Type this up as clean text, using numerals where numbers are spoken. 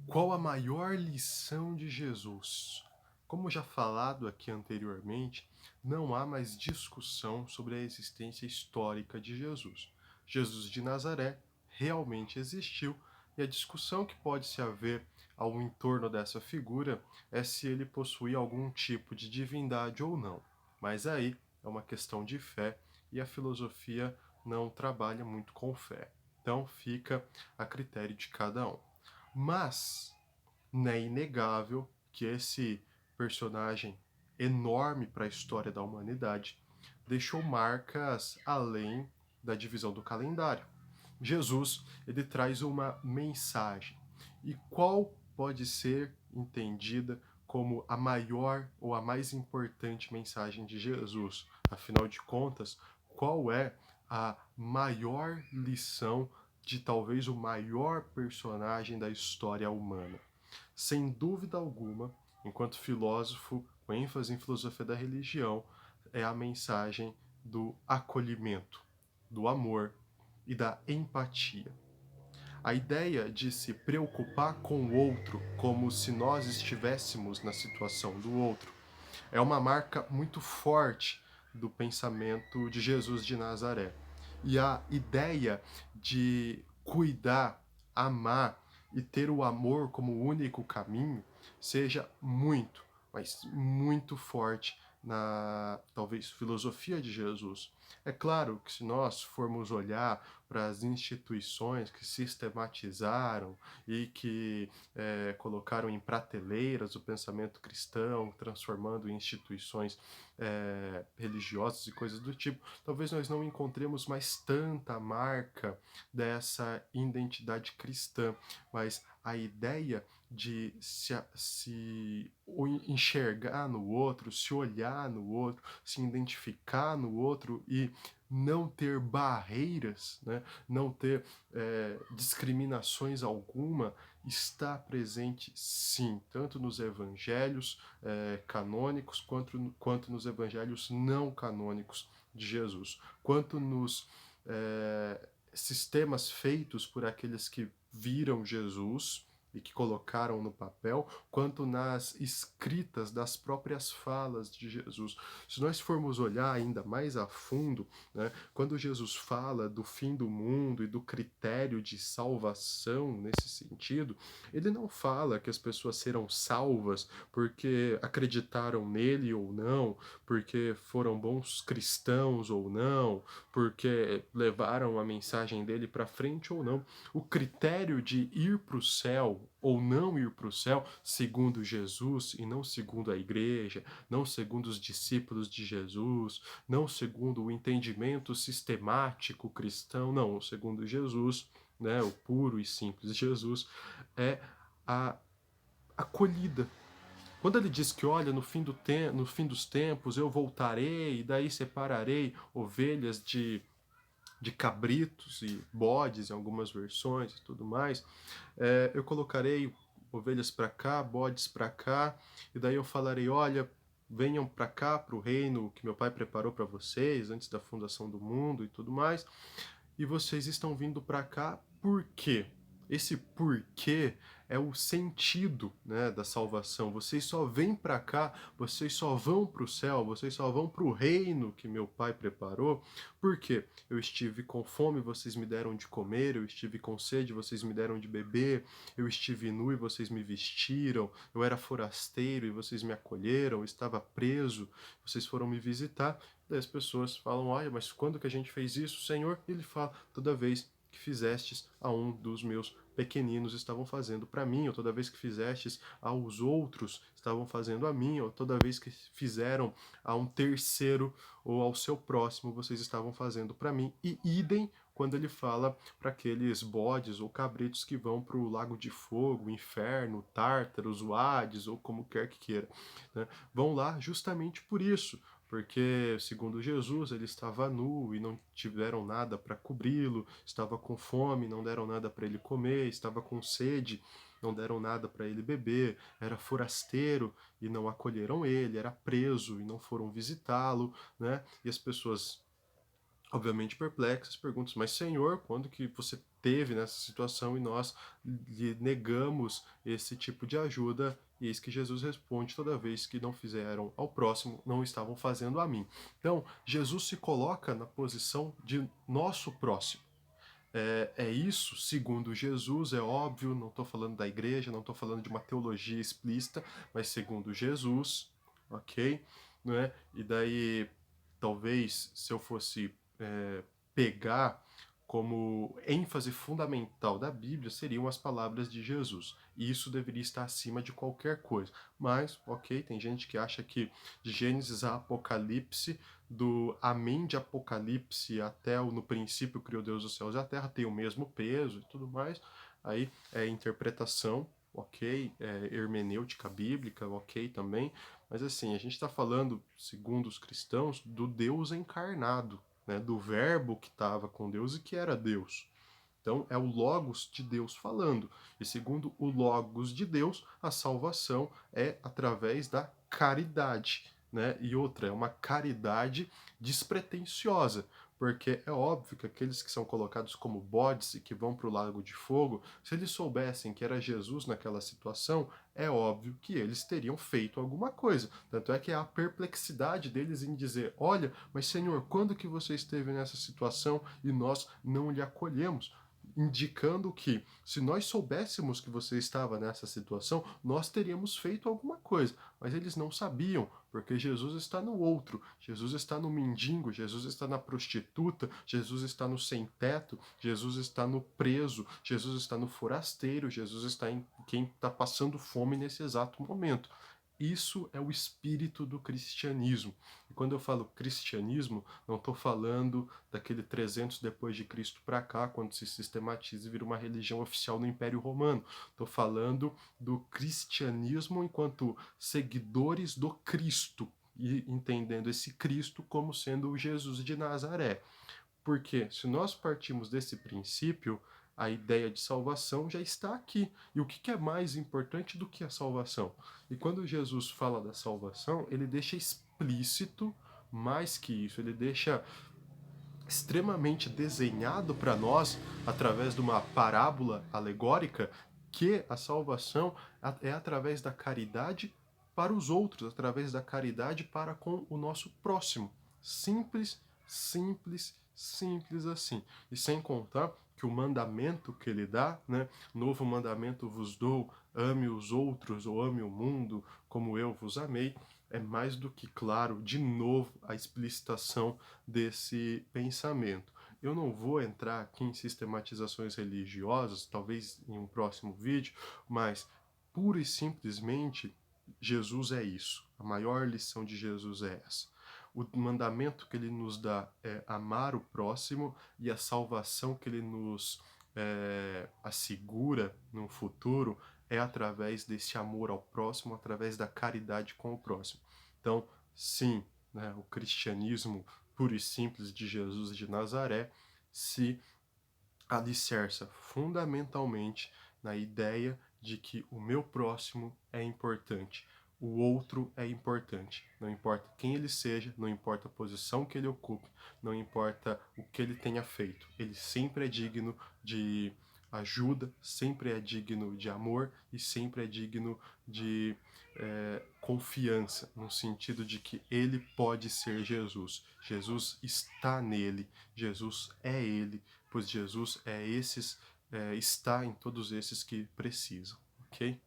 Qual a maior lição de Jesus? Como já falado aqui anteriormente, não há mais discussão sobre a existência histórica de Jesus. Jesus de Nazaré realmente existiu e a discussão que pode se haver ao entorno dessa figura é se ele possuía algum tipo de divindade ou não. Mas aí é uma questão de fé e a filosofia não trabalha muito com fé. Então fica a critério de cada um. Mas não é inegável que esse personagem enorme para a história da humanidade deixou marcas além da divisão do calendário. Jesus, ele traz uma mensagem. E qual pode ser entendida como a maior ou a mais importante mensagem de Jesus? Afinal de contas, qual é a maior lição de talvez o maior personagem da história humana? Sem dúvida alguma, enquanto filósofo com ênfase em filosofia da religião, é a mensagem do acolhimento, do amor e da empatia. A ideia de se preocupar com o outro como se nós estivéssemos na situação do outro é uma marca muito forte do pensamento de Jesus de Nazaré. E a ideia de cuidar, amar e ter o amor como único caminho seja muito, mas muito forte na talvez filosofia de Jesus. É claro que se nós formos olhar para as instituições que sistematizaram e que colocaram em prateleiras o pensamento cristão, transformando em instituições religiosas e coisas do tipo, talvez nós não encontremos mais tanta marca dessa identidade cristã, mas a ideia de se enxergar no outro, se olhar no outro, se identificar no outro e não ter barreiras, né? Não ter discriminações alguma, está presente sim, tanto nos evangelhos canônicos quanto nos evangelhos não canônicos de Jesus, quanto nos sistemas feitos por aqueles que viram Jesus e que colocaram no papel, quanto nas escritas das próprias falas de Jesus. Se nós formos olhar ainda mais a fundo, né, quando Jesus fala do fim do mundo e do critério de salvação nesse sentido, ele não fala que as pessoas serão salvas porque acreditaram nele ou não, porque foram bons cristãos ou não, porque levaram a mensagem dele para frente ou não. O critério de ir para o céu ou não ir para o céu, segundo Jesus e não segundo a igreja, não segundo os discípulos de Jesus, não segundo o entendimento sistemático cristão, não, segundo Jesus, né, o puro e simples Jesus, é a acolhida. Quando ele diz que, olha, no fim dos tempos eu voltarei e daí separarei ovelhas de cabritos e bodes em algumas versões e tudo mais, eu colocarei ovelhas para cá, bodes para cá, e daí eu falarei, olha, venham para cá, para o reino que meu pai preparou para vocês antes da fundação do mundo e tudo mais, e vocês estão vindo para cá por quê? Esse porquê é o sentido, né, da salvação. Vocês só vêm para cá, vocês só vão para o céu, vocês só vão para o reino que meu pai preparou, porque eu estive com fome, vocês me deram de comer, eu estive com sede, vocês me deram de beber, eu estive nu e vocês me vestiram, eu era forasteiro e vocês me acolheram, eu estava preso, vocês foram me visitar. Daí as pessoas falam, olha, mas quando que a gente fez isso, Senhor? E ele fala, toda vez que fizestes a um dos meus pequeninos estavam fazendo para mim, ou toda vez que fizestes aos outros estavam fazendo a mim, ou toda vez que fizeram a um terceiro ou ao seu próximo vocês estavam fazendo para mim. E idem quando ele fala para aqueles bodes ou cabritos que vão para o lago de fogo, inferno, Tártaros, o Hades, ou como quer que queira, né? Vão lá justamente por isso, porque, segundo Jesus, ele estava nu e não tiveram nada para cobri-lo, estava com fome, não deram nada para ele comer, estava com sede, não deram nada para ele beber, era forasteiro e não acolheram ele, era preso e não foram visitá-lo, né? E as pessoas obviamente perplexas, perguntam: mas Senhor, quando que você teve nessa situação e nós lhe negamos esse tipo de ajuda? E eis que Jesus responde: toda vez que não fizeram ao próximo, não estavam fazendo a mim. Então, Jesus se coloca na posição de nosso próximo. É isso, segundo Jesus, é óbvio, não estou falando da igreja, não estou falando de uma teologia explícita, mas segundo Jesus, ok? Não é? E daí, talvez, se eu fosse pegar como ênfase fundamental da Bíblia, seriam as palavras de Jesus. E isso deveria estar acima de qualquer coisa. Mas, ok, tem gente que acha que de Gênesis a Apocalipse, do Amém de Apocalipse até o no princípio criou Deus os céus e a terra, tem o mesmo peso e tudo mais. Aí é interpretação, ok, hermenêutica bíblica, ok também. Mas assim, a gente está falando, segundo os cristãos, do Deus encarnado, né, do verbo que estava com Deus e que era Deus. Então, é o Logos de Deus falando. E segundo o Logos de Deus, a salvação é através da caridade. Né? E outra, é uma caridade despretensiosa. Porque é óbvio que aqueles que são colocados como bodes e que vão para o lago de fogo, se eles soubessem que era Jesus naquela situação, é óbvio que eles teriam feito alguma coisa. Tanto é que é a perplexidade deles em dizer: olha, mas Senhor, quando que você esteve nessa situação e nós não lhe acolhemos? Indicando que, se nós soubéssemos que você estava nessa situação, nós teríamos feito alguma coisa. Mas eles não sabiam, porque Jesus está no outro, Jesus está no mendigo, Jesus está na prostituta, Jesus está no sem-teto, Jesus está no preso, Jesus está no forasteiro, Jesus está em quem está passando fome nesse exato momento. Isso é o espírito do cristianismo. E quando eu falo cristianismo, não estou falando daquele 300 depois de Cristo para cá, quando se sistematiza e vira uma religião oficial no Império Romano. Estou falando do cristianismo enquanto seguidores do Cristo, e entendendo esse Cristo como sendo o Jesus de Nazaré. Porque se nós partimos desse princípio, a ideia de salvação já está aqui. E o que é mais importante do que a salvação? E quando Jesus fala da salvação, ele deixa explícito mais que isso, ele deixa extremamente desenhado para nós, através de uma parábola alegórica, que a salvação é através da caridade para os outros, através da caridade para com o nosso próximo. Simples, simples, simples assim. E sem contar que o mandamento que ele dá, né? Novo mandamento vos dou, ame os outros ou ame o mundo como eu vos amei, é mais do que claro, de novo, a explicitação desse pensamento. Eu não vou entrar aqui em sistematizações religiosas, talvez em um próximo vídeo, mas pura e simplesmente Jesus é isso. A maior lição de Jesus é essa. O mandamento que ele nos dá é amar o próximo, e a salvação que ele nos assegura no futuro é através desse amor ao próximo, através da caridade com o próximo. Então, sim, né, o cristianismo puro e simples de Jesus de Nazaré se alicerça fundamentalmente na ideia de que o meu próximo é importante, o outro é importante. Não importa quem ele seja, não importa a posição que ele ocupe, não importa o que ele tenha feito, ele sempre é digno de ajuda, sempre é digno de amor e sempre é digno de confiança, no sentido de que ele pode ser Jesus. Jesus está nele, Jesus é ele, pois Jesus está em todos esses que precisam, ok?